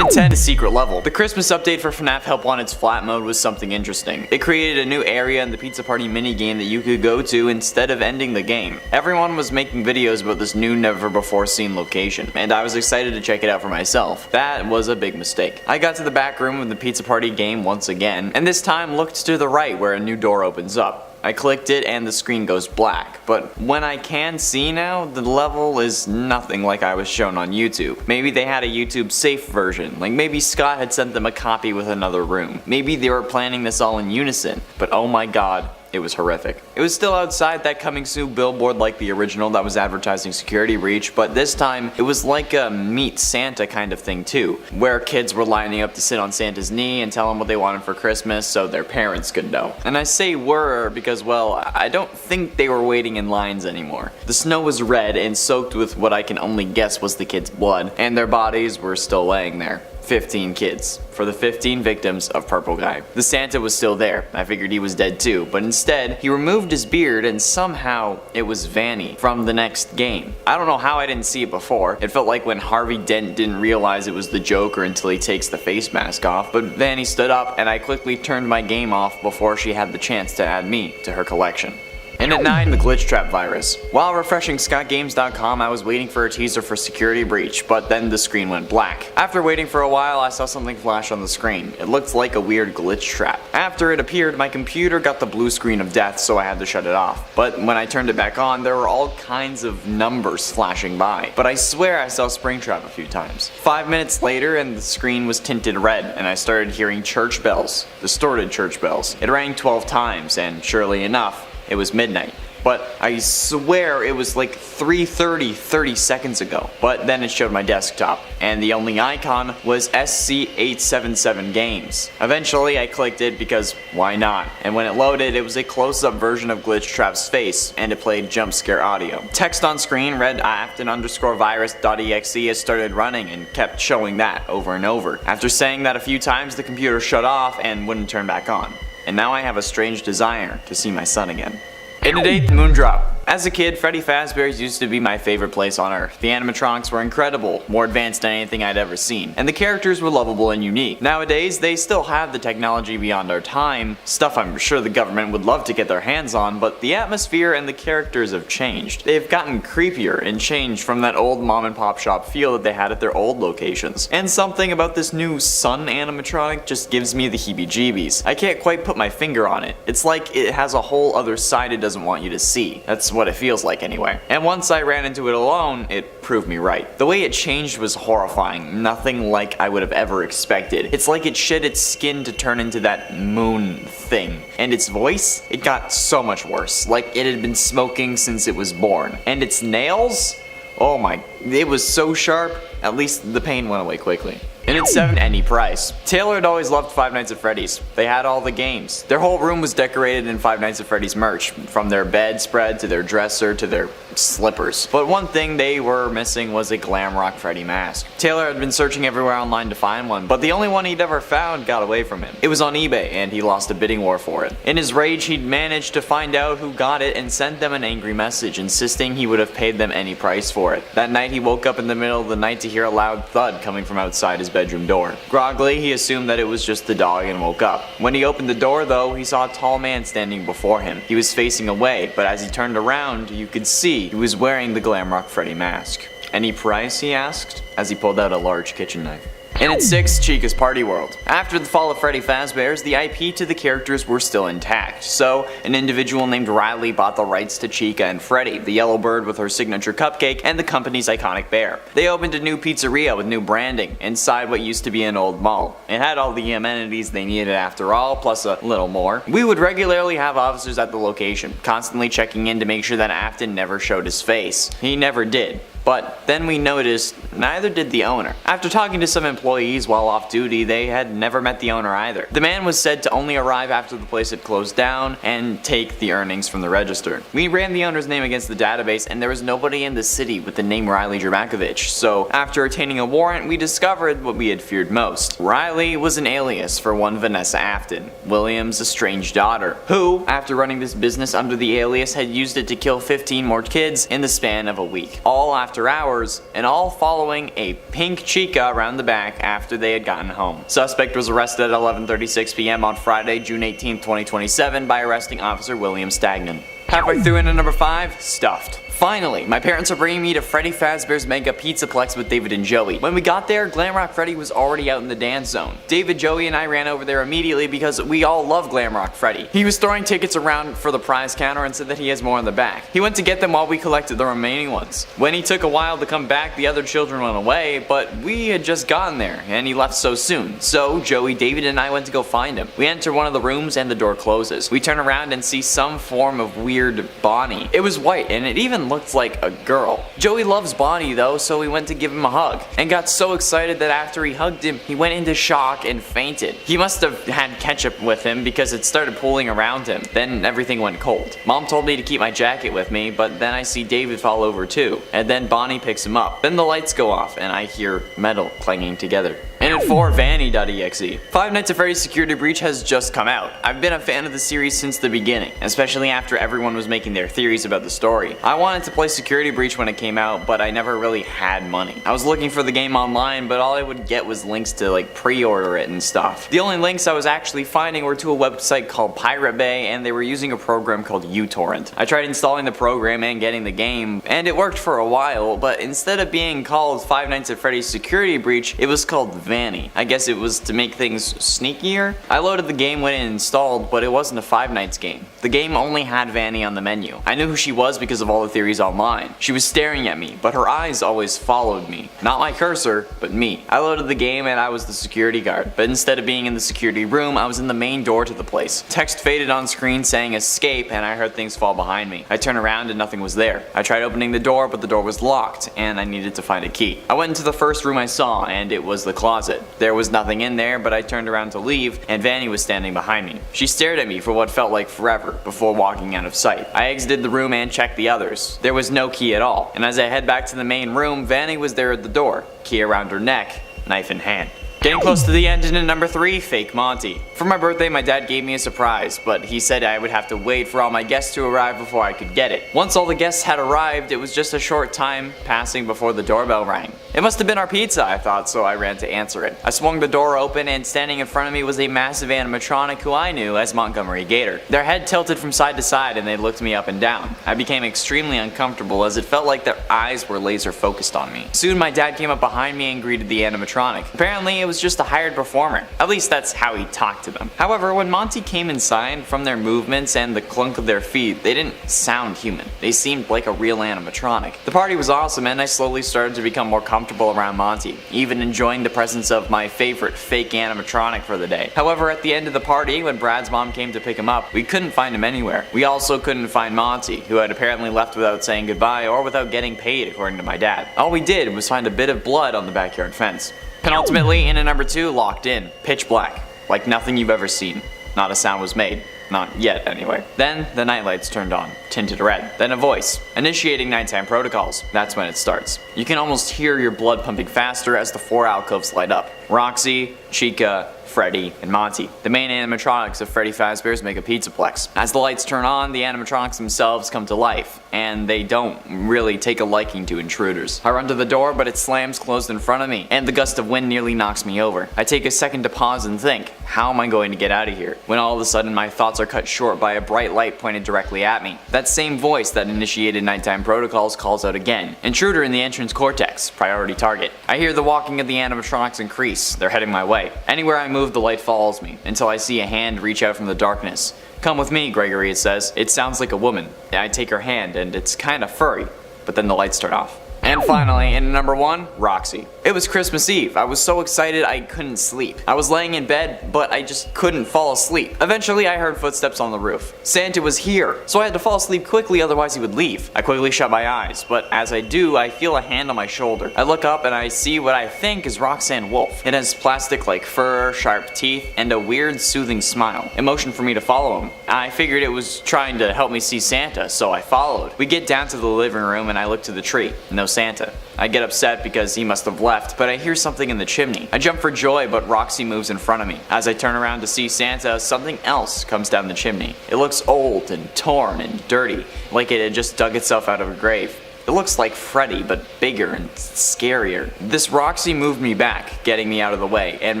In 10, a secret level. The Christmas update for FNAF Help Wanted's flat mode was something interesting. It created a new area in the Pizza Party minigame that you could go to instead of ending the game. Everyone was making videos about this new never before seen location, and I was excited to check it out for myself. That was a big mistake. I got to the back room of the Pizza Party game once again, and this time looked to the right where a new door opens up. I clicked it and the screen goes black, but when I can see now, the level is nothing like I was shown on YouTube. Maybe they had a YouTube safe version, like maybe Scott had sent them a copy with another room. Maybe they were planning this all in unison, but oh my god. It was horrific. It was still outside that coming soon billboard like the original that was advertising security breach, but this time it was like a meet Santa kind of thing too, where kids were lining up to sit on Santa's knee and tell him what they wanted for Christmas so their parents could know. And I say were because, well, I don't think they were waiting in lines anymore. The snow was red and soaked with what I can only guess was the kids' blood, and their bodies were still laying there. 15 kids, for the 15 victims of Purple Guy. The Santa was still there. I figured he was dead too, but instead, he removed his beard and somehow it was Vanny from the next game. I don't know how I didn't see it before. It felt like when Harvey Dent didn't realize it was the Joker until he takes the face mask off, but Vanny stood up and I quickly turned my game off before she had the chance to add me to her collection. And at 9, the glitch trap virus. While refreshing scottgames.com, I was waiting for a teaser for security breach, but then the screen went black. After waiting for a while, I saw something flash on the screen. It looked like a weird glitch trap. After it appeared, my computer got the blue screen of death, so I had to shut it off. But when I turned it back on, there were all kinds of numbers flashing by. But I swear I saw Springtrap a few times. 5 minutes later, and the screen was tinted red, and I started hearing church bells. Distorted church bells. It rang 12 times, and surely enough, it was midnight. But I swear it was like 3:30 30 seconds ago. But then it showed my desktop, and the only icon was SC877 Games. Eventually I clicked it because why not? And when it loaded, it was a close-up version of Glitch Trap's face, and it played jump scare audio. Text on screen read Afton_virus.exe has started running and kept showing that over and over. After saying that a few times, the computer shut off and wouldn't turn back on. And now I have a strange desire to see my son again. In a date, the moon drop. As a kid, Freddy Fazbear's used to be my favorite place on Earth. The animatronics were incredible, more advanced than anything I'd ever seen, and the characters were lovable and unique. Nowadays, they still have the technology beyond our time, stuff I'm sure the government would love to get their hands on, but the atmosphere and the characters have changed. They've gotten creepier and changed from that old mom and pop shop feel that they had at their old locations. And something about this new sun animatronic just gives me the heebie-jeebies. I can't quite put my finger on it. It's like it has a whole other side it doesn't want you to see. That's what it feels like anyway. And once I ran into it alone, it proved me right. The way it changed was horrifying, nothing like I would have ever expected. It's like it shed its skin to turn into that moon thing. And its voice, it got so much worse, like it had been smoking since it was born. And its nails? Oh my, it was so sharp, at least the pain went away quickly. And at 7, any price. Taylor had always loved Five Nights at Freddy's. They had all the games. Their whole room was decorated in Five Nights at Freddy's merch, from their bedspread to their dresser to their slippers. But one thing they were missing was a glam rock Freddy mask. Taylor had been searching everywhere online to find one, but the only one he'd ever found got away from him. It was on eBay, and he lost a bidding war for it. In his rage, he'd managed to find out who got it and sent them an angry message, insisting he would have paid them any price for it. That night, he woke up in the middle of the night to hear a loud thud coming from outside his bedroom door. Groggily, he assumed that it was just the dog and woke up. When he opened the door though, he saw a tall man standing before him. He was facing away, but as he turned around, you could see he was wearing the glam rock Freddy mask. Any price? He asked, as he pulled out a large kitchen knife. And at 6, Chica's Party World. After the fall of Freddy Fazbear's, the IP to the characters were still intact, so an individual named Riley bought the rights to Chica and Freddy, the yellow bird with her signature cupcake, and the company's iconic bear. They opened a new pizzeria with new branding, inside what used to be an old mall. It had all the amenities they needed after all, plus a little more. We would regularly have officers at the location, constantly checking in to make sure that Afton never showed his face. He never did. But then we noticed neither did the owner. After talking to some employees while off duty, they had never met the owner either. The man was said to only arrive after the place had closed down and take the earnings from the register. We ran the owner's name against the database and there was nobody in the city with the name Riley Dramakovich, so after obtaining a warrant, we discovered what we had feared most. Riley was an alias for one Vanessa Afton, William's estranged daughter, who, after running this business under the alias, had used it to kill 15 more kids in the span of a week, all after after hours, and all following a pink Chica around the back after they had gotten home. Suspect was arrested at 11:36 p.m. on Friday, June 18, 2027 by arresting Officer William Stagnan. Halfway through into number 5, Stuffed. Finally, my parents are bringing me to Freddy Fazbear's Mega Pizzaplex with David and Joey. When we got there, Glamrock Freddy was already out in the dance zone. David, Joey, and I ran over there immediately because we all love Glamrock Freddy. He was throwing tickets around for the prize counter and said that he has more in the back. He went to get them while we collected the remaining ones. When he took a while to come back, the other children went away, but we had just gotten there, and he left so soon. So, Joey, David, and I went to go find him. We enter one of the rooms and the door closes. We turn around and see some form of weird Bonnie. It was white, and it even looked like a girl. Joey loves Bonnie though, so we went to give him a hug, and got so excited that after he hugged him, he went into shock and fainted. He must have had ketchup with him because it started pooling around him. Then everything went cold. Mom told me to keep my jacket with me, but then I see David fall over too, and then Bonnie picks him up. Then the lights go off, and I hear metal clanging together. And at 4, Vanny.exe. Five Nights at Freddy's Security Breach has just come out. I've been a fan of the series since the beginning, especially after everyone was making their theories about the story. I wanted to play Security Breach when it came out, but I never really had money. I was looking for the game online, but all I would get was links to like pre-order it and stuff. The only links I was actually finding were to a website called Pirate Bay, and they were using a program called uTorrent. I tried installing the program and getting the game, and it worked for a while, but instead of being called Five Nights at Freddy's Security Breach, it was called Vanny. I guess it was to make things sneakier. I loaded the game when it installed, but it wasn't a Five Nights game. The game only had Vanny on the menu. I knew who she was because of all the theories online. She was staring at me, but her eyes always followed me. Not my cursor, but me. I loaded the game and I was the security guard, but instead of being in the security room, I was in the main door to the place. Text faded on screen saying escape, and I heard things fall behind me. I turned around and nothing was there. I tried opening the door, but the door was locked, and I needed to find a key. I went into the first room I saw, and it was the closet. There was nothing in there, but I turned around to leave, and Vanny was standing behind me. She stared at me for what felt like forever, before walking out of sight. I exited the room and checked the others. There was no key at all, and as I head back to the main room, Vanny was there at the door, key around her neck, knife in hand. Getting close to the end, and in number 3, Fake Monty. For my birthday, my dad gave me a surprise, but he said I would have to wait for all my guests to arrive before I could get it. Once all the guests had arrived, it was just a short time passing before the doorbell rang. It must have been our pizza, I thought, so I ran to answer it. I swung the door open, and standing in front of me was a massive animatronic who I knew as Montgomery Gator. Their head tilted from side to side, and they looked me up and down. I became extremely uncomfortable as it felt like their eyes were laser focused on me. Soon my dad came up behind me and greeted the animatronic. Apparently it was just a hired performer. At least that's how he talked to them. However, when Monty came inside, from their movements and the clunk of their feet, they didn't sound human. They seemed like a real animatronic. The party was awesome, and I slowly started to become more comfortable around Monty, even enjoying the presence of my favorite fake animatronic for the day. However, at the end of the party, when Brad's mom came to pick him up, we couldn't find him anywhere. We also couldn't find Monty, who had apparently left without saying goodbye or without getting paid, according to my dad. All we did was find a bit of blood on the backyard fence. Penultimately, in at number 2, Locked In. Pitch black. Like nothing you've ever seen. Not a sound was made. Not yet, anyway. Then, the nightlights turned on, tinted red. Then a voice, initiating nighttime protocols. That's when it starts. You can almost hear your blood pumping faster as the 4 alcoves light up. Roxy, Chica, Freddy, and Monty, the main animatronics of Freddy Fazbear's Mega Pizzaplex. As the lights turn on, the animatronics themselves come to life, and they don't really take a liking to intruders. I run to the door, but it slams closed in front of me, and the gust of wind nearly knocks me over. I take a second to pause and think, how am I going to get out of here? When all of a sudden my thoughts are cut short by a bright light pointed directly at me. That same voice that initiated nighttime protocols calls out again. Intruder in the entrance cortex, priority target. I hear the walking of the animatronics increase. They're heading my way. Anywhere I move, the light follows me, until I see a hand reach out from the darkness. Come with me, Gregory, it says. It sounds like a woman. I take her hand, and it's kinda furry, but then the lights turn off. And finally, in number 1, Roxy. It was Christmas Eve. I was so excited I couldn't sleep. I was laying in bed, but I just couldn't fall asleep. Eventually, I heard footsteps on the roof. Santa was here, so I had to fall asleep quickly, otherwise he would leave. I quickly shut my eyes, but as I do, I feel a hand on my shoulder. I look up and I see what I think is Roxanne Wolf. It has plastic-like fur, sharp teeth, and a weird, soothing smile. It motioned for me to follow him. I figured it was trying to help me see Santa, so I followed. We get down to the living room and I look to the tree. No Santa. I get upset because he must have left, but I hear something in the chimney. I jump for joy, but Roxy moves in front of me. As I turn around to see Santa, something else comes down the chimney. It looks old and torn and dirty, like it had just dug itself out of a grave. It looks like Freddy, but bigger and scarier. This Roxy moved me back, getting me out of the way, and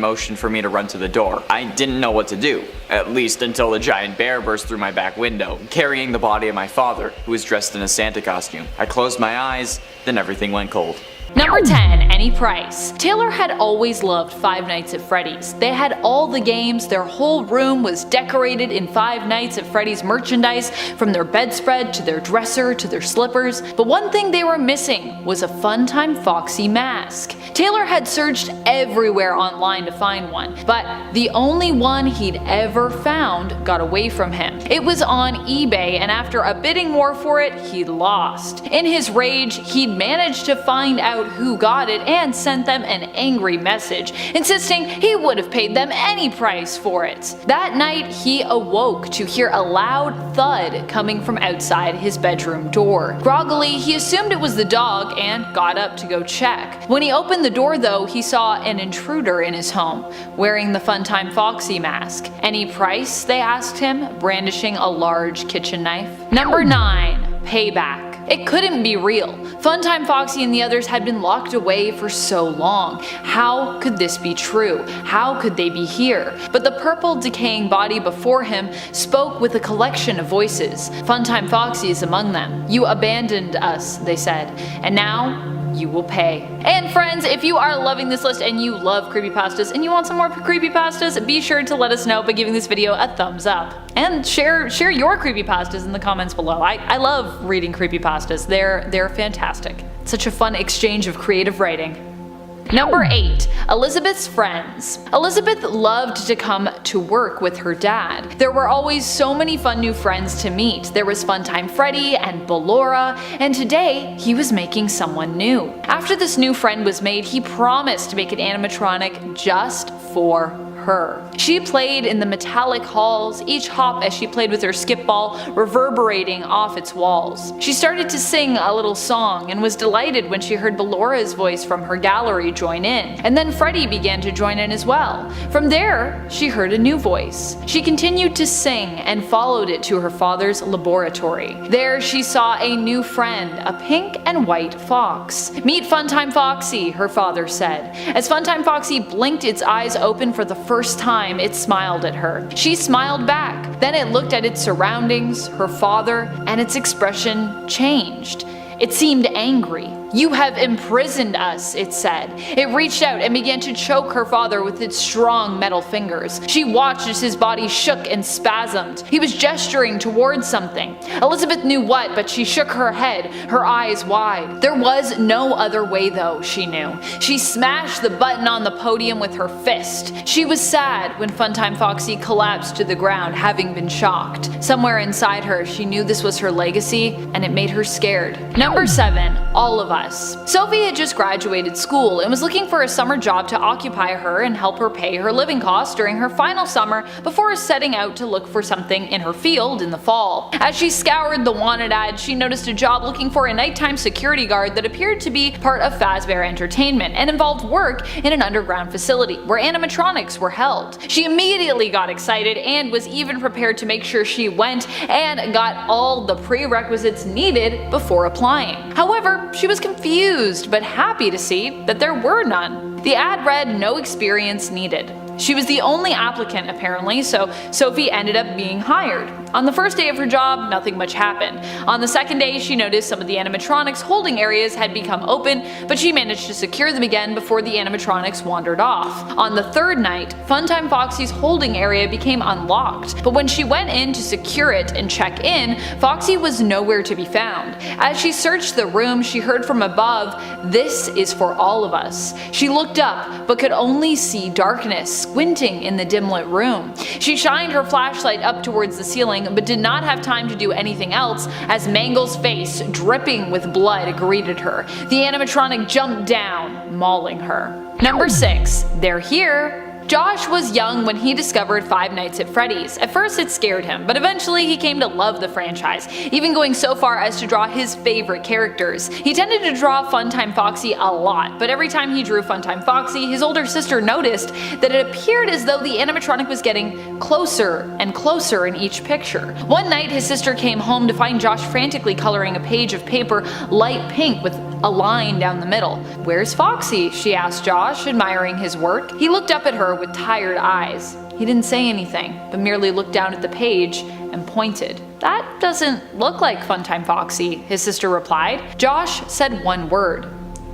motioned for me to run to the door. I didn't know what to do, at least until the giant bear burst through my back window, carrying the body of my father, who was dressed in a Santa costume. I closed my eyes, then everything went cold. Number 10. Any price. Taylor had always loved Five Nights at Freddy's. They had all the games, their whole room was decorated in Five Nights at Freddy's merchandise, from their bedspread to their dresser to their slippers, but one thing they were missing was a Funtime Foxy mask. Taylor had searched everywhere online to find one, but the only one he'd ever found got away from him. It was on eBay, and after a bidding war for it, he lost. In his rage, he'd managed to find out who got it and sent them an angry message, insisting he would have paid them any price for it. That night, he awoke to hear a loud thud coming from outside his bedroom door. Groggily, he assumed it was the dog and got up to go check. When he opened the door though, he saw an intruder in his home, wearing the Funtime Foxy mask. Any price? They asked him, brandishing a large kitchen knife. Number 9. Payback. It couldn't be real. Funtime Foxy and the others had been locked away for so long. How could this be true? How could they be here? But the purple decaying body before him spoke with a collection of voices. Funtime Foxy is among them. You abandoned us, they said, and now you will pay. And friends, if you are loving this list and you love creepypastas and you want some more creepypastas, be sure to let us know by giving this video a thumbs up. And share your creepypastas in the comments below. I love reading creepypastas. They're fantastic. Such a fun exchange of creative writing. Number 8. Elizabeth's friends. Elizabeth loved to come to work with her dad. There were always so many fun new friends to meet. There was Funtime Freddy and Ballora, and today he was making someone new. After this new friend was made, he promised to make an animatronic just for her. She played in the metallic halls, each hop as she played with her skip ball reverberating off its walls. She started to sing a little song and was delighted when she heard Ballora's voice from her gallery join in, and then Freddy began to join in as well. From there, she heard a new voice. She continued to sing and followed it to her father's laboratory. There she saw a new friend, a pink and white fox. "Meet Funtime Foxy," her father said. As Funtime Foxy blinked its eyes open for the first time, it smiled at her. She smiled back. Then it looked at its surroundings, her father, and its expression changed. It seemed angry. "You have imprisoned us," it said. It reached out and began to choke her father with its strong metal fingers. She watched as his body shook and spasmed. He was gesturing towards something. Elizabeth knew what, but she shook her head, her eyes wide. There was no other way though, she knew. She smashed the button on the podium with her fist. She was sad when Funtime Foxy collapsed to the ground, having been shocked. Somewhere inside her, she knew this was her legacy, and it made her scared. Number 7. All of us. Sophie had just graduated school and was looking for a summer job to occupy her and help her pay her living costs during her final summer before setting out to look for something in her field in the fall. As she scoured the wanted ad, she noticed a job looking for a nighttime security guard that appeared to be part of Fazbear Entertainment and involved work in an underground facility where animatronics were held. She immediately got excited and was even prepared to make sure she went and got all the prerequisites needed before applying. However, she was confused but happy to see that there were none. The ad read "no experience needed." She was the only applicant apparently, so Sophie ended up being hired. On the first day of her job, nothing much happened. On the second day, she noticed some of the animatronics holding areas had become open, but she managed to secure them again before the animatronics wandered off. On the third night, Funtime Foxy's holding area became unlocked, but when she went in to secure it and check in, Foxy was nowhere to be found. As she searched the room, she heard from above, "This is for all of us." She looked up, but could only see darkness squinting in the dim-lit room. She shined her flashlight up towards the ceiling, but did not have time to do anything else as Mangle's face, dripping with blood, greeted her. The animatronic jumped down, mauling her. Number 6. They're here. Josh was young when he discovered Five Nights at Freddy's. At first it scared him, but eventually he came to love the franchise, even going so far as to draw his favorite characters. He tended to draw Funtime Foxy a lot, but every time he drew Funtime Foxy, his older sister noticed that it appeared as though the animatronic was getting closer and closer in each picture. One night his sister came home to find Josh frantically coloring a page of paper light pink with a line down the middle. "Where's Foxy?" she asked Josh, admiring his work. He looked up at her with tired eyes. He didn't say anything, but merely looked down at the page and pointed. "That doesn't look like Funtime Foxy," his sister replied. Josh said one word: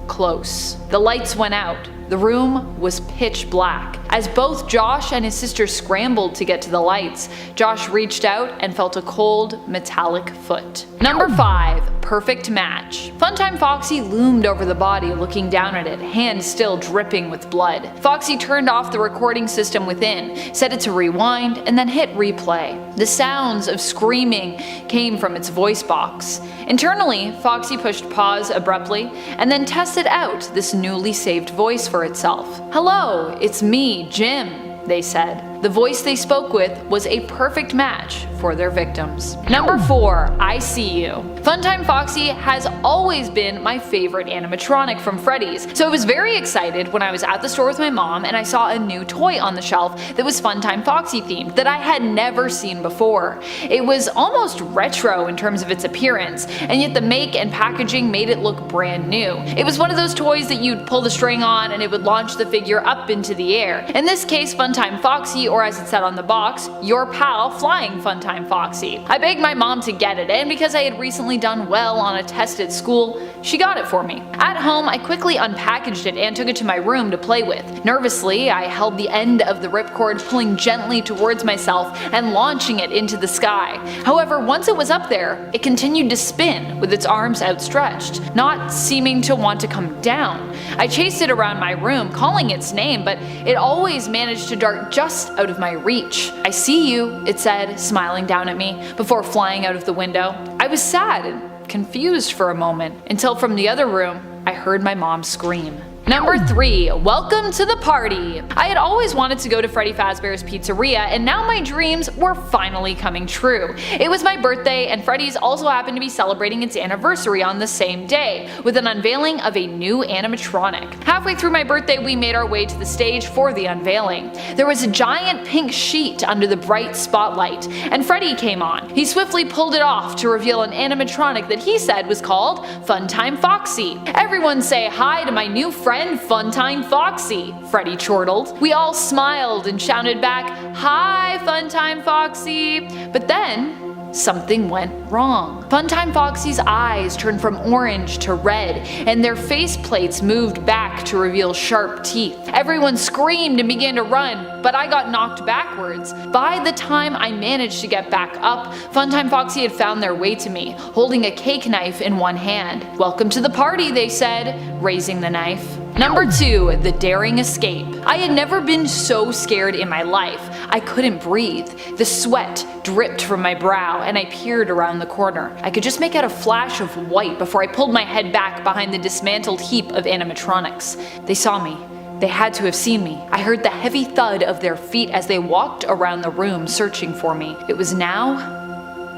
"Close." The lights went out. The room was pitch black. As both Josh and his sister scrambled to get to the lights, Josh reached out and felt a cold, metallic foot. Number 5. Perfect match. Funtime Foxy loomed over the body, looking down at it, hands still dripping with blood. Foxy turned off the recording system within, set it to rewind, and then hit replay. The sounds of screaming came from its voice box. Internally, Foxy pushed pause abruptly, and then tested out this newly saved voice for itself. "Hello, it's me, Jim," they said. The voice they spoke with was a perfect match for their victims. Number 4. I See You. Funtime Foxy has always been my favorite animatronic from Freddy's, so I was very excited when I was at the store with my mom and I saw a new toy on the shelf that was Funtime Foxy themed that I had never seen before. It was almost retro in terms of its appearance, and yet the make and packaging made it look brand new. It was one of those toys that you'd pull the string on and it would launch the figure up into the air. In this case, Funtime Foxy, or as it said on the box, your pal Flying Funtime Foxy. I begged my mom to get it, and because I had recently done well on a test at school, she got it for me. At home, I quickly unpackaged it and took it to my room to play with. Nervously, I held the end of the ripcord, pulling gently towards myself and launching it into the sky. However, once it was up there, it continued to spin with its arms outstretched, not seeming to want to come down. I chased it around my room, calling its name, but it always managed to dart just out of my reach. "I see you," it said, smiling down at me, before flying out of the window. I was sad and confused for a moment, until from the other room, I heard my mom scream. Number 3. Welcome to the party. I had always wanted to go to Freddy Fazbear's Pizzeria, and now my dreams were finally coming true. It was my birthday, and Freddy's also happened to be celebrating its anniversary on the same day, with an unveiling of a new animatronic. Halfway through my birthday, we made our way to the stage for the unveiling. There was a giant pink sheet under the bright spotlight, and Freddy came on. He swiftly pulled it off to reveal an animatronic that he said was called Funtime Foxy. "Everyone say hi to my new friend Funtime Foxy," Freddy chortled. We all smiled and shouted back, "Hi, Funtime Foxy!" But then something went wrong. Funtime Foxy's eyes turned from orange to red, and their face plates moved back to reveal sharp teeth. Everyone screamed and began to run, but I got knocked backwards. By the time I managed to get back up, Funtime Foxy had found their way to me, holding a cake knife in one hand. "Welcome to the party," they said, raising the knife. Number 2. The Daring Escape. I had never been so scared in my life. I couldn't breathe. The sweat dripped from my brow, and I peered around the corner. I could just make out a flash of white before I pulled my head back behind the dismantled heap of animatronics. They saw me. They had to have seen me. I heard the heavy thud of their feet as they walked around the room searching for me. It was now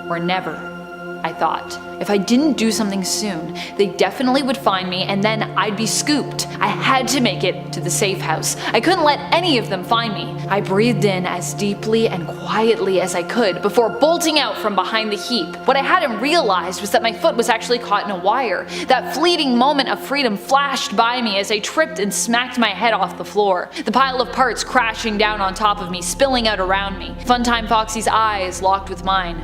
or never, I thought. If I didn't do something soon, they definitely would find me and then I'd be scooped. I had to make it to the safe house. I couldn't let any of them find me. I breathed in as deeply and quietly as I could before bolting out from behind the heap. What I hadn't realized was that my foot was actually caught in a wire. That fleeting moment of freedom flashed by me as I tripped and smacked my head off the floor. The pile of parts crashing down on top of me, spilling out around me. Funtime Foxy's eyes locked with mine.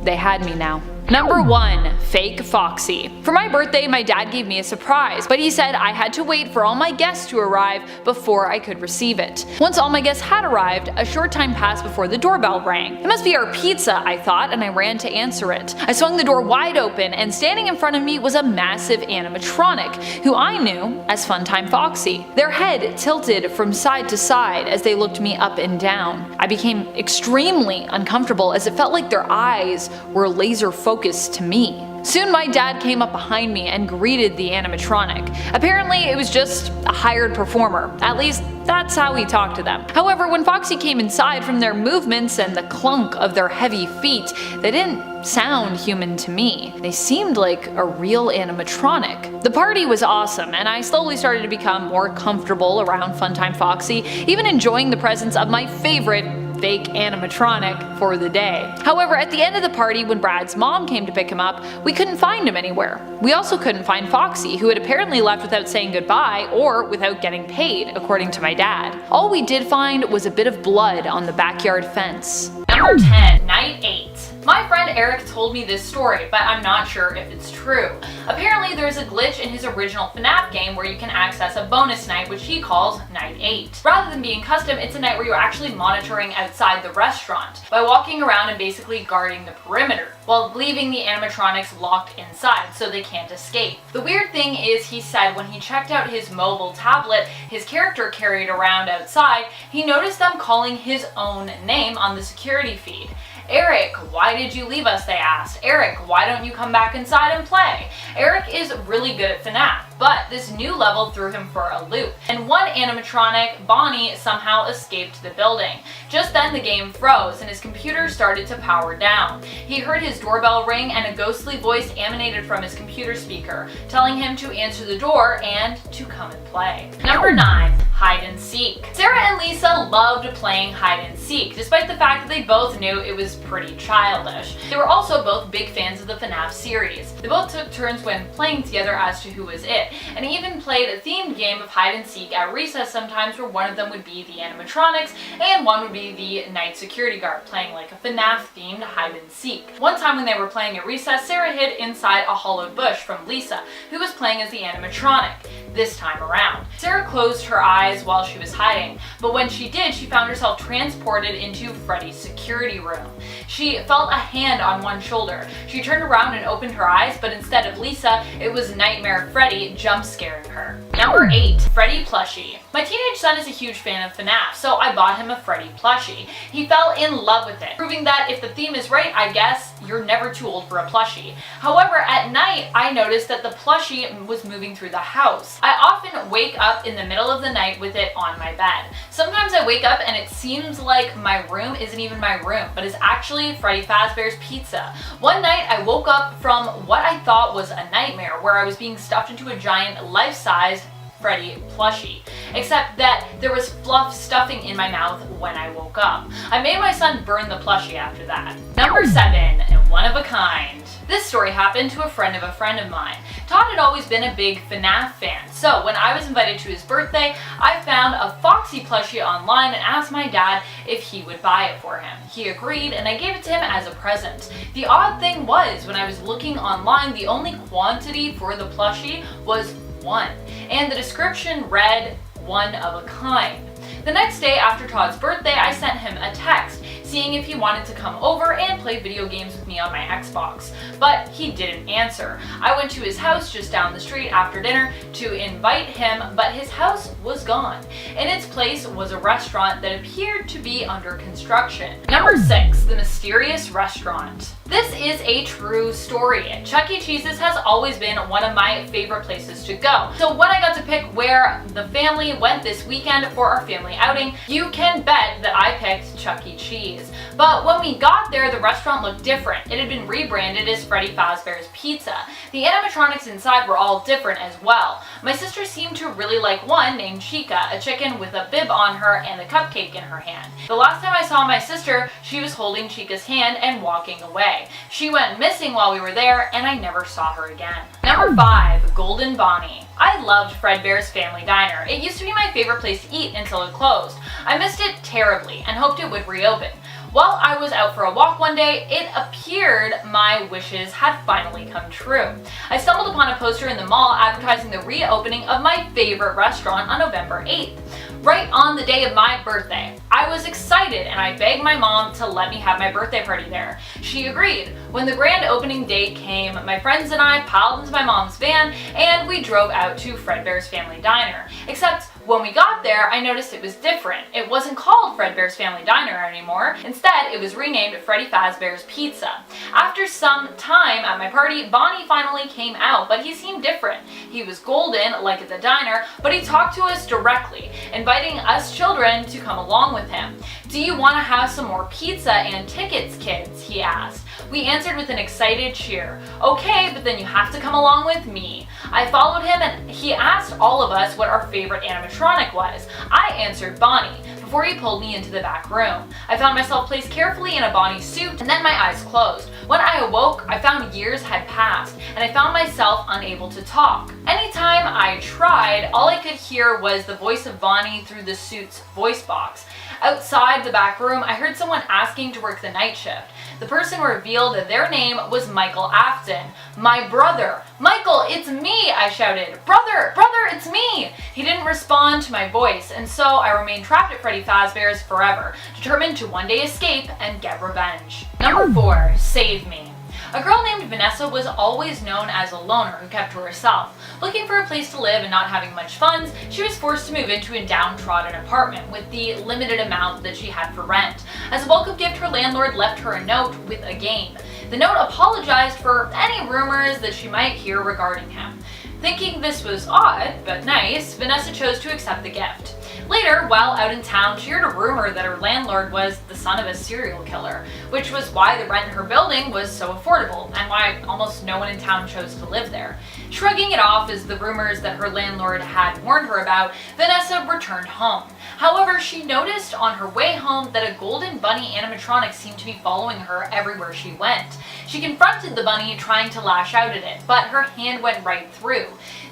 They had me now. Number 1. Fake Foxy. For my birthday, my dad gave me a surprise, but he said I had to wait for all my guests to arrive before I could receive it. Once all my guests had arrived, a short time passed before the doorbell rang. It must be our pizza, I thought, and I ran to answer it. I swung the door wide open, and standing in front of me was a massive animatronic, who I knew as Funtime Foxy. Their head tilted from side to side as they looked me up and down. I became extremely uncomfortable as it felt like their eyes were laser focused focus to me. Soon my dad came up behind me and greeted the animatronic. Apparently it was just a hired performer, at least that's how he talked to them. However, when Foxy came inside, from their movements and the clunk of their heavy feet, they didn't sound human to me. They seemed like a real animatronic. The party was awesome, and I slowly started to become more comfortable around Funtime Foxy, even enjoying the presence of my favorite fake animatronic for the day. However, at the end of the party, when Brad's mom came to pick him up, we couldn't find him anywhere. We also couldn't find Foxy, who had apparently left without saying goodbye or without getting paid, according to my dad. All we did find was a bit of blood on the backyard fence. Number 10, Night 8. My friend Eric told me this story, but I'm not sure if it's true. Apparently there's a glitch in his original FNAF game where you can access a bonus night, which he calls Night 8. Rather than being custom, it's a night where you're actually monitoring outside the restaurant by walking around and basically guarding the perimeter, while leaving the animatronics locked inside so they can't escape. The weird thing is, he said when he checked out his mobile tablet his character carried around outside, he noticed them calling his own name on the security feed. Eric, why did you leave us? They asked. Eric, why don't you come back inside and play? Eric is really good at FNAF, but this new level threw him for a loop, and one animatronic, Bonnie, somehow escaped the building. Just then the game froze and his computer started to power down. He heard his doorbell ring and a ghostly voice emanated from his computer speaker, telling him to answer the door and to come and play. Number 9. Hide and seek. Sarah and Lisa loved playing hide and seek, despite the fact that they both knew it was pretty childish. They were also both big fans of the FNAF series. They both took turns when playing together as to who was it, and even played a themed game of hide and seek at recess sometimes, where one of them would be the animatronics and one would be the night security guard, playing like a FNAF themed hide and seek. One time when they were playing at recess, Sarah hid inside a hollowed bush from Lisa, who was playing as the animatronic. This time around, Sarah closed her eyes while she was hiding, but when she did, she found herself transported into Freddy's security room. She felt a hand on one shoulder. She turned around and opened her eyes, but instead of Lisa, it was Nightmare Freddy jump scaring her. Number 8. Freddy plushie. My teenage son is a huge fan of FNAF, so I bought him a Freddy plushie. He fell in love with it, proving that if the theme is right, I guess, you're never too old for a plushie. However, at night, I noticed that the plushie was moving through the house. I often wake up in the middle of the night with it on my bed. Sometimes I wake up and it seems like my room isn't even my room, but it's actually Freddy Fazbear's Pizza. One night I woke up from what I thought was a nightmare, where I was being stuffed into a giant life-sized Freddy plushie, except that there was fluff stuffing in my mouth when I woke up. I made my son burn the plushie after that. Number 7, and one of a kind. This story happened to a friend of mine. Todd had always been a big FNAF fan, so when I was invited to his birthday, I found a Foxy plushie online and asked my dad if he would buy it for him. He agreed, and I gave it to him as a present. The odd thing was, when I was looking online, the only quantity for the plushie was 1, and the description read, "one of a kind." The next day after Todd's birthday, I sent him a text seeing if he wanted to come over and play video games with me on my Xbox, but he didn't answer. I went to his house just down the street after dinner to invite him, but his house was gone. In its place was a restaurant that appeared to be under construction. Number 6, the mysterious restaurant. This is a true story. Chuck E. Cheese's has always been one of my favorite places to go. So when I got to pick where the family went this weekend for our family outing, you can bet that I picked Chuck E. Cheese. But when we got there, the restaurant looked different. It had been rebranded as Freddy Fazbear's Pizza. The animatronics inside were all different as well. My sister seemed to really like one named Chica, a chicken with a bib on her and a cupcake in her hand. The last time I saw my sister, she was holding Chica's hand and walking away. She went missing while we were there, and I never saw her again. Number 5, Golden Bonnie. I loved Fredbear's Family Diner. It used to be my favorite place to eat until it closed. I missed it terribly and hoped it would reopen. While I was out for a walk one day, it appeared my wishes had finally come true. I stumbled upon a poster in the mall advertising the reopening of my favorite restaurant on November 8th, right on the day of my birthday. I was excited and I begged my mom to let me have my birthday party there. She agreed. When the grand opening date came, my friends and I piled into my mom's van and we drove out to Fredbear's Family Diner. Except When we got there, I noticed it was different. It wasn't called Fredbear's Family Diner anymore. Instead, it was renamed Freddy Fazbear's Pizza. After some time at my party, Bonnie finally came out, but he seemed different. He was golden, like at the diner, but he talked to us directly, inviting us children to come along with him. "Do you want to have some more pizza and tickets, kids?" he asked. We answered with an excited cheer. "Okay, but then you have to come along with me." I followed him and he asked all of us what our favorite animatronic was. I answered Bonnie, before he pulled me into the back room. I found myself placed carefully in a Bonnie suit and then my eyes closed. When I awoke, I found years had passed and I found myself unable to talk. Anytime I tried, all I could hear was the voice of Bonnie through the suit's voice box. Outside the back room, I heard someone asking to work the night shift. The person revealed that their name was Michael Afton. "My brother." "Michael, it's me," I shouted. Brother, it's me." He didn't respond to my voice, and so I remained trapped at Freddy Fazbear's forever, determined to one day escape and get revenge. Number 4, save me. A girl named Vanessa was always known as a loner who kept to herself. Looking for a place to live and not having much funds, she was forced to move into a downtrodden apartment with the limited amount that she had for rent. As a welcome gift, her landlord left her a note with a game. The note apologized for any rumors that she might hear regarding him. Thinking this was odd, but nice, Vanessa chose to accept the gift. Later, while out in town, she heard a rumor that her landlord was the son of a serial killer, which was why the rent in her building was so affordable, and why almost no one in town chose to live there. Shrugging it off as the rumors that her landlord had warned her about, Vanessa returned home. However, she noticed on her way home that a golden bunny animatronic seemed to be following her everywhere she went. She confronted the bunny, trying to lash out at it, but her hand went right through.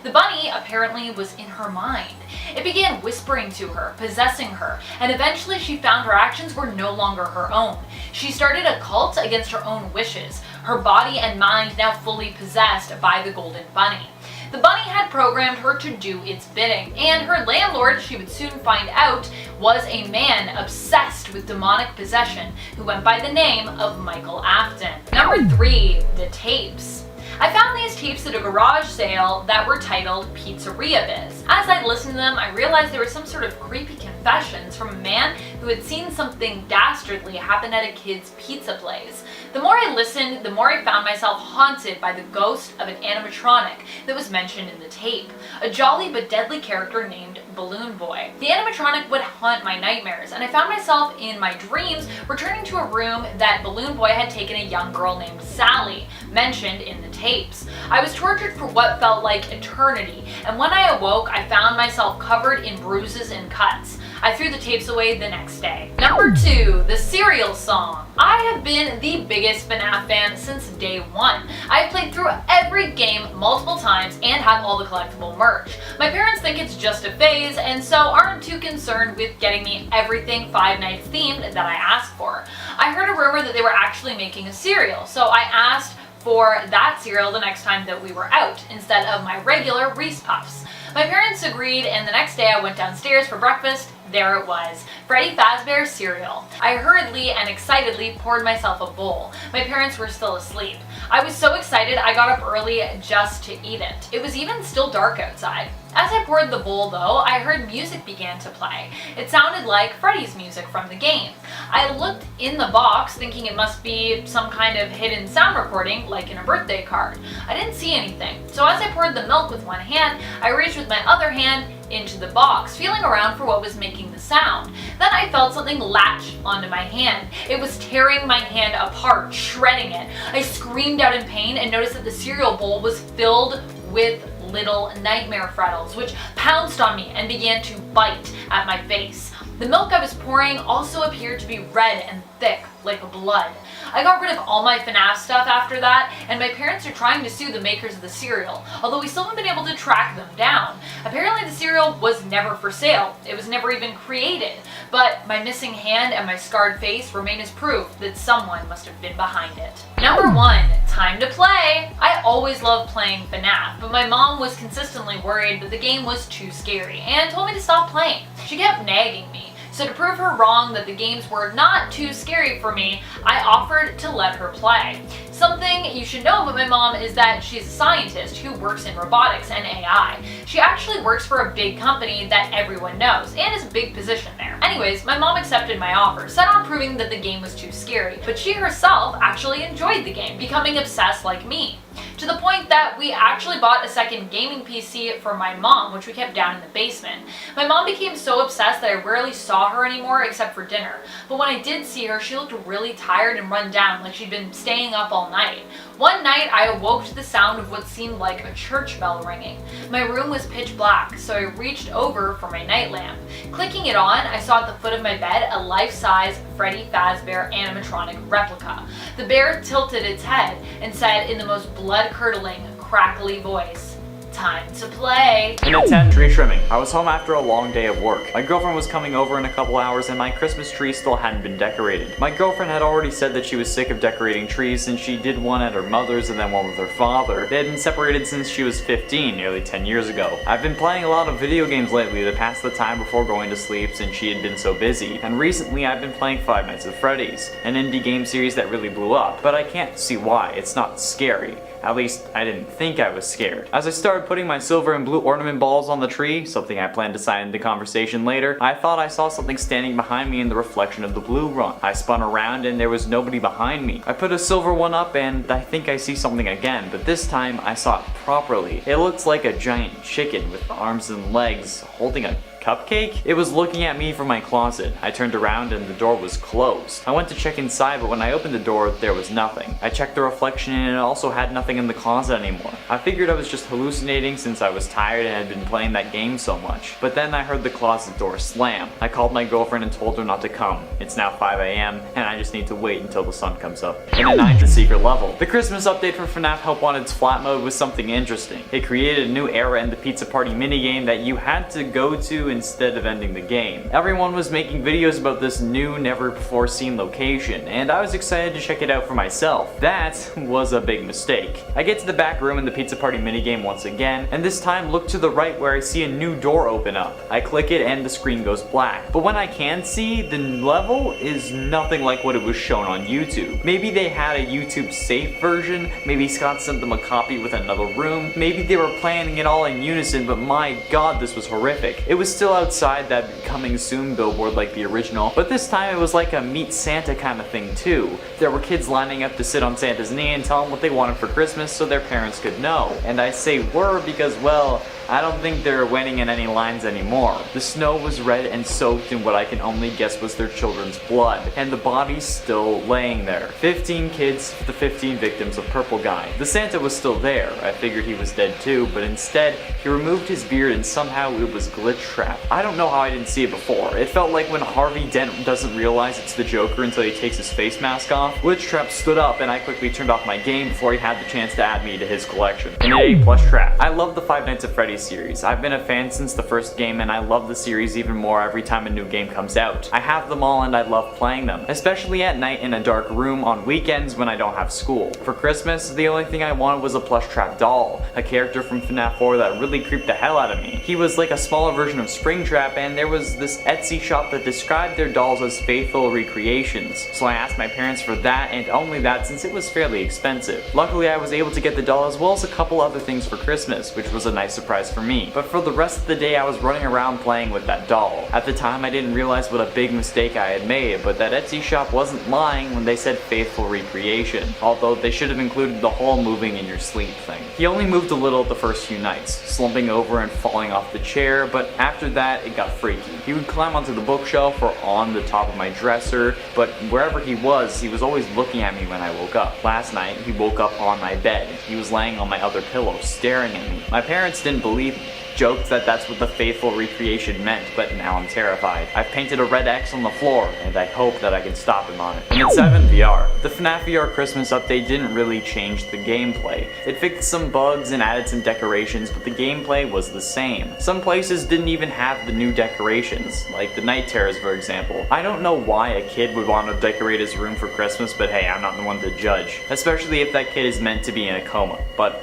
The bunny apparently was in her mind. It began whispering to her, possessing her, and eventually she found her actions were no longer her own. She started a cult against her own wishes, her body and mind now fully possessed by the golden bunny. The bunny had programmed her to do its bidding, and her landlord, she would soon find out, was a man obsessed with demonic possession who went by the name of Michael Afton. Number 3, the tapes. I found these tapes at a garage sale that were titled Pizzeria Biz. As I listened to them, I realized there were some sort of creepy confessions from a man who had seen something dastardly happen at a kid's pizza place. The more I listened, the more I found myself haunted by the ghost of an animatronic that was mentioned in the tape, a jolly but deadly character named Balloon Boy. The animatronic would haunt my nightmares, and I found myself in my dreams returning to a room that Balloon Boy had taken a young girl named Sally, mentioned in the tapes. I was tortured for what felt like eternity, and when I awoke, I found myself covered in bruises and cuts. I threw the tapes away the next day. Number 2, the cereal song. I have been the biggest FNAF fan since day one. I've played through every game multiple times and have all the collectible merch. My parents think it's just a phase and so aren't too concerned with getting me everything Five Nights themed that I asked for. I heard a rumor that they were actually making a cereal, so I asked for that cereal the next time that we were out, instead of my regular Reese Puffs. My parents agreed, and the next day I went downstairs for breakfast. There it was, Freddy Fazbear's cereal. I hurriedly and excitedly poured myself a bowl. My parents were still asleep. I was so excited I got up early just to eat it. It was even still dark outside. As I poured the bowl though, I heard music began to play. It sounded like Freddy's music from the game. I looked in the box thinking it must be some kind of hidden sound recording like in a birthday card. I didn't see anything. So as I poured the milk with one hand, I reached with my other hand into the box, feeling around for what was making the sound. Then I felt something latch onto my hand. It was tearing my hand apart, shredding it. I screamed out in pain and noticed that the cereal bowl was filled with little nightmare frettles, which pounced on me and began to bite at my face. The milk I was pouring also appeared to be red and thick, like blood. I got rid of all my FNAF stuff after that, and my parents are trying to sue the makers of the cereal, although we still haven't been able to track them down. Apparently the cereal was never for sale. It was never even created. But my missing hand and my scarred face remain as proof that someone must have been behind it. Number 1, time to play! I always loved playing FNAF, but my mom was consistently worried that the game was too scary and told me to stop playing. She kept nagging me. So to prove her wrong that the games were not too scary for me, I offered to let her play. Something you should know about my mom is that she's a scientist who works in robotics and AI. She actually works for a big company that everyone knows, and is a big position there. Anyways, my mom accepted my offer, set on proving that the game was too scary, but she herself actually enjoyed the game, becoming obsessed like me. To the point that we actually bought a second gaming PC for my mom, which we kept down in the basement. My mom became so obsessed that I rarely saw her anymore except for dinner. But when I did see her, she looked really tired and run down, like she'd been staying up all night. One night, I awoke to the sound of what seemed like a church bell ringing. My room was pitch black, so I reached over for my night lamp. Clicking it on, I saw at the foot of my bed a life-size Freddy Fazbear animatronic replica. The bear tilted its head and said in the most blood-curdling, crackly voice, "Time to play." In a 10 tree trimming. I was home after a long day of work. My girlfriend was coming over in a couple hours and my Christmas tree still hadn't been decorated. My girlfriend had already said that she was sick of decorating trees since she did one at her mother's and then one with her father. They had been separated since she was 15, nearly 10 years ago. I've been playing a lot of video games lately to pass the time before going to sleep since she had been so busy. And recently I've been playing Five Nights at Freddy's, an indie game series that really blew up. But I can't see why. It's not scary. At least, I didn't think I was scared. As I started putting my silver and blue ornament balls on the tree, something I plan to sign into conversation later, I thought I saw something standing behind me in the reflection of the blue run. I spun around and there was nobody behind me. I put a silver one up and I think I see something again, but this time I saw it properly. It looks like a giant chicken with arms and legs holding a cupcake? It was looking at me from my closet. I turned around and the door was closed. I went to check inside, but when I opened the door, there was nothing. I checked the reflection and it also had nothing in the closet anymore. I figured I was just hallucinating since I was tired and had been playing that game so much. But then I heard the closet door slam. I called my girlfriend and told her not to come. It's now 5 a.m. and I just need to wait until the sun comes up. In a 9th secret level. The Christmas update for FNAF Help Wanted's flat mode was something interesting. It created a new era in the pizza party minigame that you had to go to instead of ending the game. Everyone was making videos about this new, never before seen location, and I was excited to check it out for myself. That was a big mistake. I get to the back room in the pizza party minigame once again, and this time look to the right where I see a new door open up. I click it and the screen goes black. But when I can see, the level is nothing like what it was shown on YouTube. Maybe they had a YouTube safe version, maybe Scott sent them a copy with another room, maybe they were planning it all in unison, but my god, this was horrific. It was still outside that coming soon billboard like the original, but this time it was like a meet Santa kind of thing too. There were kids lining up to sit on Santa's knee and tell him what they wanted for Christmas so their parents could know. And I say were because, well, I don't think they're waiting in any lines anymore. The snow was red and soaked in what I can only guess was their children's blood, and the bodies still laying there. 15 kids, the 15 victims of Purple Guy. The Santa was still there. I figured he was dead too, but instead, he removed his beard and somehow it was glitch trap. I don't know how I didn't see it before. It felt like when Harvey Dent doesn't realize it's the Joker until he takes his face mask off. Glitch trap stood up and I quickly turned off my game before he had the chance to add me to his collection. And A Plush Trap. I love the Five Nights at Freddy's series. I've been a fan since the first game and I love the series even more every time a new game comes out. I have them all and I love playing them, especially at night in a dark room on weekends when I don't have school. For Christmas, the only thing I wanted was a plush trap doll, a character from FNAF 4 that really creeped the hell out of me. He was like a smaller version of Springtrap and there was this Etsy shop that described their dolls as faithful recreations, so I asked my parents for that and only that since it was fairly expensive. Luckily I was able to get the doll as well as a couple other things for Christmas, which was a nice surprise for me. But for the rest of the day I was running around playing with that doll. At the time I didn't realize what a big mistake I had made, but that Etsy shop wasn't lying when they said faithful recreation, although they should have included the whole moving in your sleep thing. He only moved a little the first few nights, slumping over and falling off the chair, but after that it got freaky. He would climb onto the bookshelf or on the top of my dresser, but wherever he was always looking at me when I woke up. Last night he woke up on my bed. He was laying on my other pillow staring at me. My parents didn't believe me. Joked that that's what the faithful recreation meant, but now I'm terrified. I've painted a red X on the floor, and I hope that I can stop him on it. And it's 7 VR. The FNAF VR Christmas update didn't really change the gameplay. It fixed some bugs and added some decorations, but the gameplay was the same. Some places didn't even have the new decorations, like the night terrors for example. I don't know why a kid would want to decorate his room for Christmas, but hey, I'm not the one to judge. Especially if that kid is meant to be in a coma. But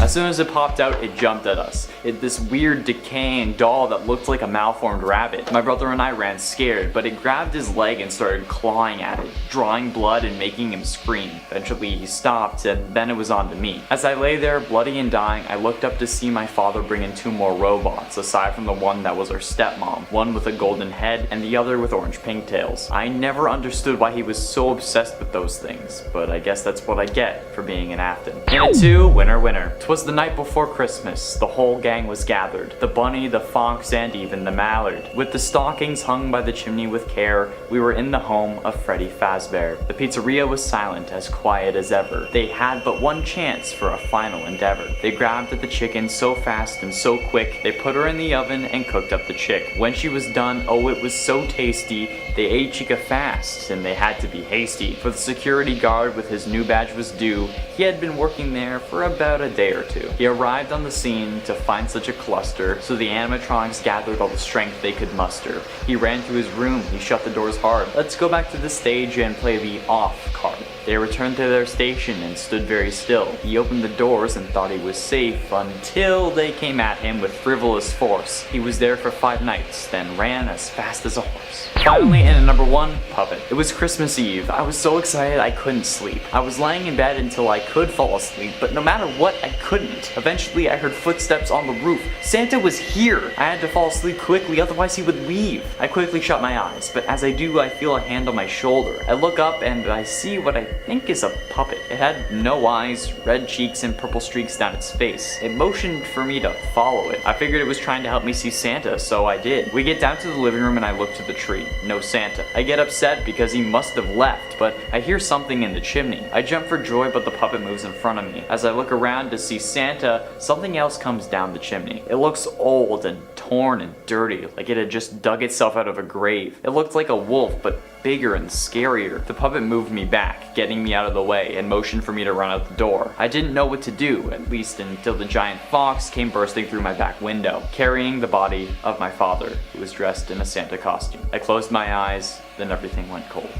As soon as it popped out, it jumped at us. This weird decaying doll that looked like a malformed rabbit. My brother and I ran scared, but it grabbed his leg and started clawing at it, drawing blood and making him scream. Eventually he stopped, and then it was on to me. As I lay there, bloody and dying, I looked up to see my father bring in 2 more robots, aside from the one that was our stepmom, one with a golden head and the other with orange pigtails. I never understood why he was so obsessed with those things, but I guess that's what I get for being an Afton. In it too, winner winner. 'Twas the night before Christmas. The whole gang was gathered. The bunny, the fox, and even the mallard. With the stockings hung by the chimney with care, we were in the home of Freddy Fazbear. The pizzeria was silent, as quiet as ever. They had but one chance for a final endeavor. They grabbed at the chicken so fast and so quick, they put her in the oven and cooked up the chick. When she was done, oh it was so tasty, they ate Chica fast, and they had to be hasty. For the security guard with his new badge was due. He had been working there for about a day or two. He arrived on the scene to find such a cluster, so the animatronics gathered all the strength they could muster. He ran to his room, he shut the doors hard. Let's go back to the stage and play the off card. They returned to their station and stood very still. He opened the doors and thought he was safe until they came at him with frivolous force. He was there for 5 nights, then ran as fast as a horse. Finally, in at number 1, Puppet. It was Christmas Eve. I was so excited I couldn't sleep. I was lying in bed until I could fall asleep, but no matter what, I couldn't. Eventually, I heard footsteps on the roof. Santa was here! I had to fall asleep quickly, otherwise he would leave. I quickly shut my eyes, but as I do, I feel a hand on my shoulder. I look up and I see what I think is a puppet. It had no eyes, red cheeks, and purple streaks down its face. It motioned for me to follow it. I figured it was trying to help me see Santa, so I did. We get down to the living room and I look to the tree. No Santa. I get upset because he must have left, but I hear something in the chimney. I jump for joy, but the puppet moves in front of me. As I look around to see Santa, something else comes down the chimney. It looks old and torn and dirty, like it had just dug itself out of a grave. It looked like a wolf, but bigger and scarier. The puppet moved me back, getting me out of the way, and motioned for me to run out the door. I didn't know what to do, at least until the giant fox came bursting through my back window, carrying the body of my father, who was dressed in a Santa costume. I closed my eyes, then everything went cold.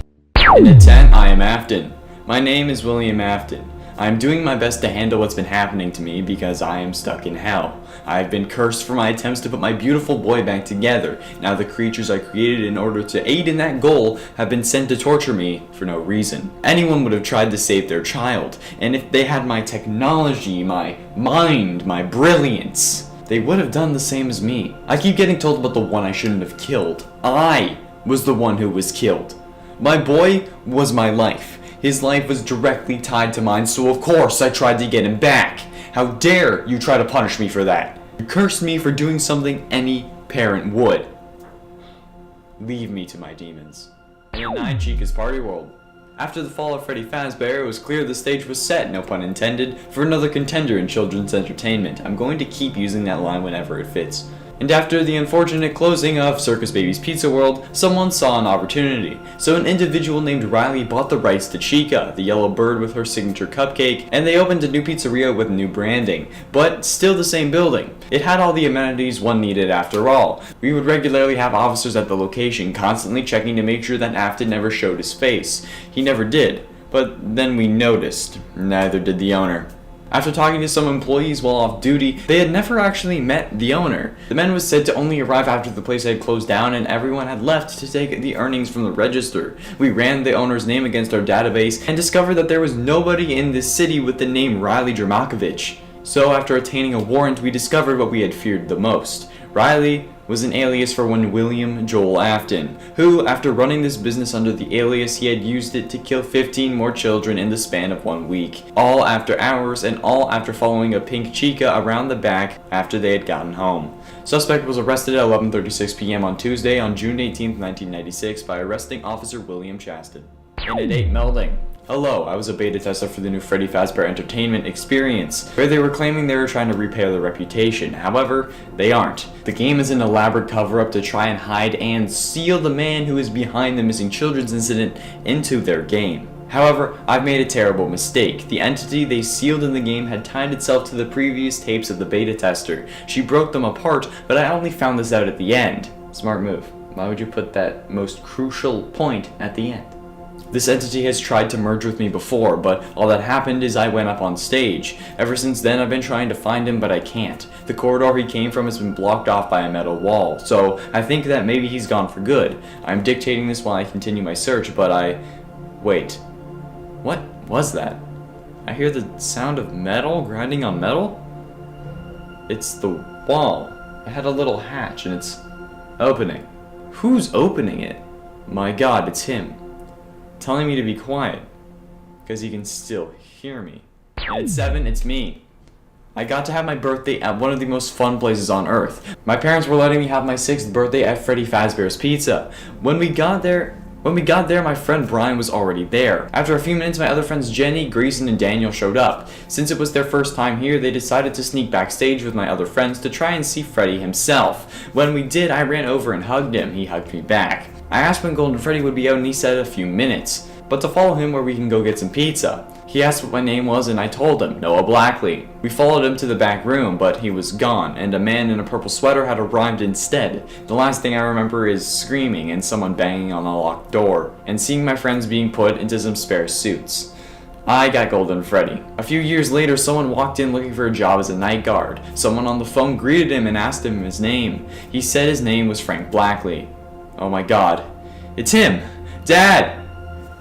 In at 10, I am Afton. My name is William Afton. I am doing my best to handle what's been happening to me because I am stuck in hell. I have been cursed for my attempts to put my beautiful boy back together. Now the creatures I created in order to aid in that goal have been sent to torture me for no reason. Anyone would have tried to save their child, and if they had my technology, my mind, my brilliance, they would have done the same as me. I keep getting told about the one I shouldn't have killed. I was the one who was killed. My boy was my life. His life was directly tied to mine, so of course I tried to get him back. How dare you try to punish me for that? You cursed me for doing something any parent would. Leave me to my demons. In at 9, Chica's Party World. After the fall of Freddy Fazbear, it was clear the stage was set, no pun intended, for another contender in children's entertainment. I'm going to keep using that line whenever it fits. And after the unfortunate closing of Circus Baby's Pizza World, someone saw an opportunity. So an individual named Riley bought the rights to Chica, the yellow bird with her signature cupcake, and they opened a new pizzeria with new branding, but still the same building. It had all the amenities one needed after all. We would regularly have officers at the location, constantly checking to make sure that Afton never showed his face. He never did, but then we noticed, neither did the owner. After talking to some employees while off duty, they had never actually met the owner. The man was said to only arrive after the place had closed down and everyone had left to take the earnings from the register. We ran the owner's name against our database and discovered that there was nobody in this city with the name Riley Dramakovich. So after attaining a warrant, we discovered what we had feared the most. Riley was an alias for one William Joel Afton, who, after running this business under the alias, he had used it to kill 15 more children in the span of 1 week, all after hours and all after following a pink Chica around the back after they had gotten home. Suspect was arrested at 11:36 p.m. on Tuesday on June 18, 1996 by arresting Officer William Chaston. In at 8, Melding. Hello, I was a beta tester for the new Freddy Fazbear Entertainment experience, where they were claiming they were trying to repair their reputation. However, they aren't. The game is an elaborate cover-up to try and hide and seal the man who is behind the missing children's incident into their game. However, I've made a terrible mistake. The entity they sealed in the game had tied itself to the previous tapes of the beta tester. She broke them apart, but I only found this out at the end. Smart move. Why would you put that most crucial point at the end? This entity has tried to merge with me before, but all that happened is I went up on stage. Ever since then, I've been trying to find him, but I can't. The corridor he came from has been blocked off by a metal wall, so I think that maybe he's gone for good. I'm dictating this while I continue my search, but Wait. What was that? I hear the sound of metal grinding on metal? It's the wall. It had a little hatch, and it's opening. Who's opening it? My God, it's him. Telling me to be quiet, because he can still hear me. And at 7, it's me. I got to have my birthday at one of the most fun places on earth. My parents were letting me have my 6th birthday at Freddy Fazbear's Pizza. When we got there, my friend Brian was already there. After a few minutes, my other friends Jenny, Grayson, and Daniel showed up. Since it was their first time here, they decided to sneak backstage with my other friends to try and see Freddy himself. When we did, I ran over and hugged him. He hugged me back. I asked when Golden Freddy would be out, and he said a few minutes, but to follow him where we can go get some pizza. He asked what my name was, and I told him, Noah Blackley. We followed him to the back room, but he was gone, and a man in a purple sweater had arrived instead. The last thing I remember is screaming and someone banging on a locked door, and seeing my friends being put into some spare suits. I got Golden Freddy. A few years later, someone walked in looking for a job as a night guard. Someone on the phone greeted him and asked him his name. He said his name was Frank Blackley. Oh my God. It's him! Dad!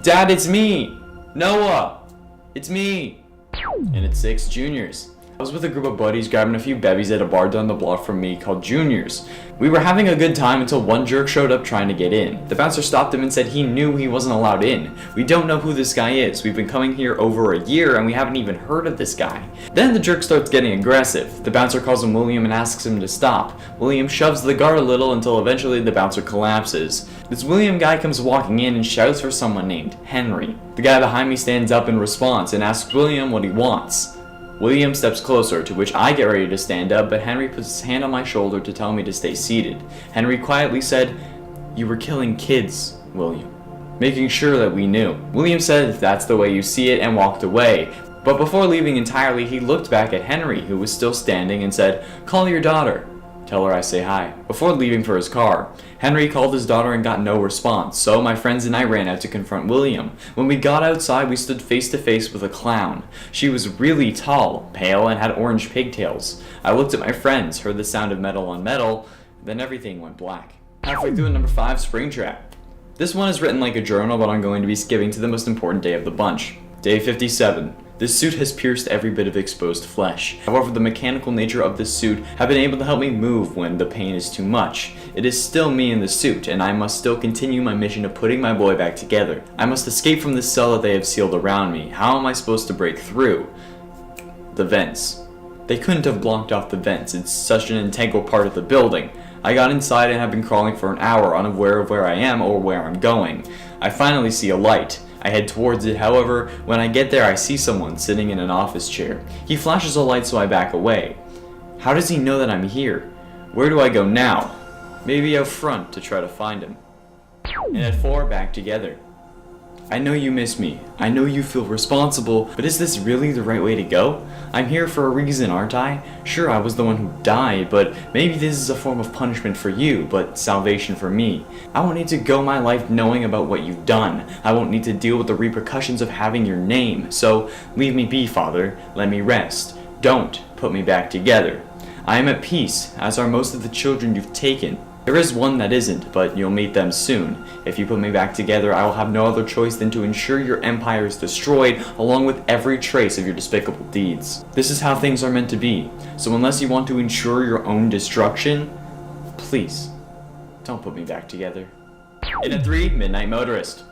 Dad, it's me! Noah! It's me! And it's 6 juniors. I was with a group of buddies grabbing a few bevies at a bar down the block from me called Juniors. We were having a good time until one jerk showed up trying to get in. The bouncer stopped him and said he knew he wasn't allowed in. We don't know who this guy is. We've been coming here over a year and we haven't even heard of this guy. Then the jerk starts getting aggressive. The bouncer calls him William and asks him to stop. William shoves the guard a little until eventually the bouncer collapses. This William guy comes walking in and shouts for someone named Henry. The guy behind me stands up in response and asks William what he wants. William steps closer, to which I get ready to stand up, but Henry puts his hand on my shoulder to tell me to stay seated. Henry quietly said, "You were killing kids, William," making sure that we knew. William said, "If that's the way you see it," and walked away. But before leaving entirely, he looked back at Henry, who was still standing, and said, "Call your daughter. Tell her I say hi." Before leaving for his car, Henry called his daughter and got no response, so my friends and I ran out to confront William. When we got outside, we stood face to face with a clown. She was really tall, pale, and had orange pigtails. I looked at my friends, heard the sound of metal on metal, then everything went black. Halfway through number 5, Springtrap. This one is written like a journal, but I'm going to be skipping to the most important day of the bunch. Day 57. This suit has pierced every bit of exposed flesh. However, the mechanical nature of this suit have been able to help me move when the pain is too much. It is still me in the suit, and I must still continue my mission of putting my boy back together. I must escape from the cell that they have sealed around me. How am I supposed to break through? The vents. They couldn't have blocked off the vents. It's such an integral part of the building. I got inside and have been crawling for an hour, unaware of where I am or where I'm going. I finally see a light. I head towards it. However, when I get there, I see someone sitting in an office chair. He flashes a light, so I back away. How does he know that I'm here? Where do I go now? Maybe out front to try to find him. And at 4, back together. I know you miss me. I know you feel responsible, but is this really the right way to go? I'm here for a reason, aren't I? Sure, I was the one who died, but maybe this is a form of punishment for you, but salvation for me. I won't need to go my life knowing about what you've done. I won't need to deal with the repercussions of having your name. So, leave me be, Father. Let me rest. Don't put me back together. I am at peace, as are most of the children you've taken. There is one that isn't, but you'll meet them soon. If you put me back together, I will have no other choice than to ensure your empire is destroyed, along with every trace of your despicable deeds. This is how things are meant to be, so unless you want to ensure your own destruction, please, don't put me back together. And at 3, Midnight Motorist.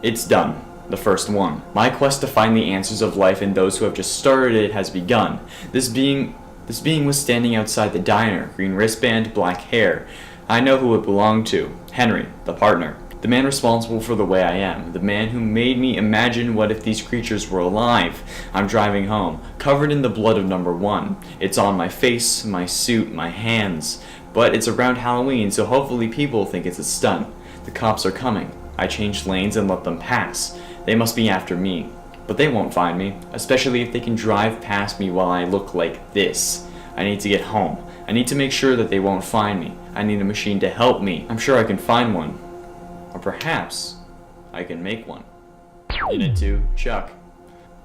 It's done. The first one. My quest to find the answers of life in those who have just started it has begun. This being was standing outside the diner, green wristband, black hair. I know who it belonged to. Henry, the partner. The man responsible for the way I am. The man who made me imagine what if these creatures were alive. I'm driving home, covered in the blood of number 1. It's on my face, my suit, my hands. But it's around Halloween, so hopefully people think it's a stunt. The cops are coming. I change lanes and let them pass. They must be after me. But they won't find me, especially if they can drive past me while I look like this. I need to get home. I need to make sure that they won't find me. I need a machine to help me. I'm sure I can find one. Or perhaps I can make one. In it too, Chuck.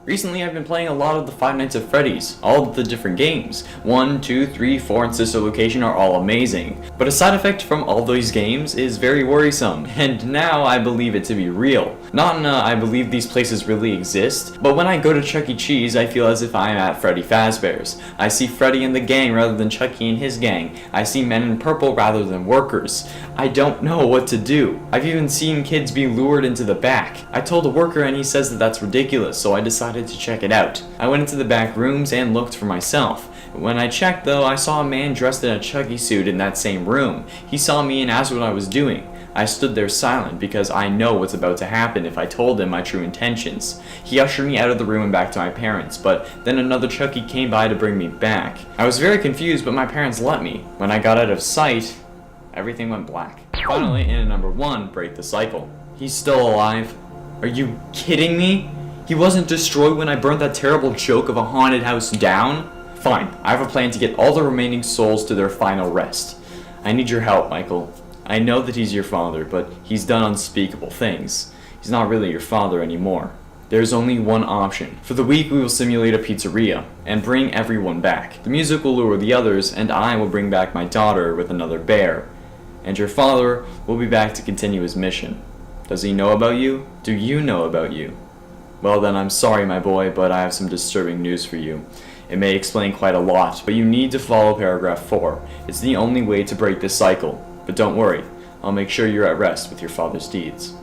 Recently, I've been playing a lot of the Five Nights at Freddy's, all of the different games. 1, 2, 3, 4, and Sister Location are all amazing. But a side effect from all these games is very worrisome, and now I believe it to be real. Not in I believe these places really exist, but when I go to Chuck E. Cheese, I feel as if I am at Freddy Fazbear's. I see Freddy and the gang rather than Chucky and his gang. I see men in purple rather than workers. I don't know what to do. I've even seen kids be lured into the back. I told a worker and he says that that's ridiculous, so I decided to check it out. I went into the back rooms and looked for myself. When I checked though, I saw a man dressed in a Chucky suit in that same room. He saw me and asked what I was doing. I stood there silent because I know what's about to happen if I told him my true intentions. He ushered me out of the room and back to my parents, but then another Chucky came by to bring me back. I was very confused, but my parents let me. When I got out of sight, everything went black. Finally, in at number 1, break the cycle. He's still alive. Are you kidding me? He wasn't destroyed when I burnt that terrible joke of a haunted house down? Fine, I have a plan to get all the remaining souls to their final rest. I need your help, Michael. I know that he's your father, but he's done unspeakable things. He's not really your father anymore. There's only one option. For the week, we will simulate a pizzeria and bring everyone back. The music will lure the others, and I will bring back my daughter with another bear. And your father will be back to continue his mission. Does he know about you? Do you know about you? Well then, I'm sorry my boy, but I have some disturbing news for you. It may explain quite a lot, but you need to follow paragraph 4. It's the only way to break this cycle. But don't worry, I'll make sure you're at rest with your father's deeds.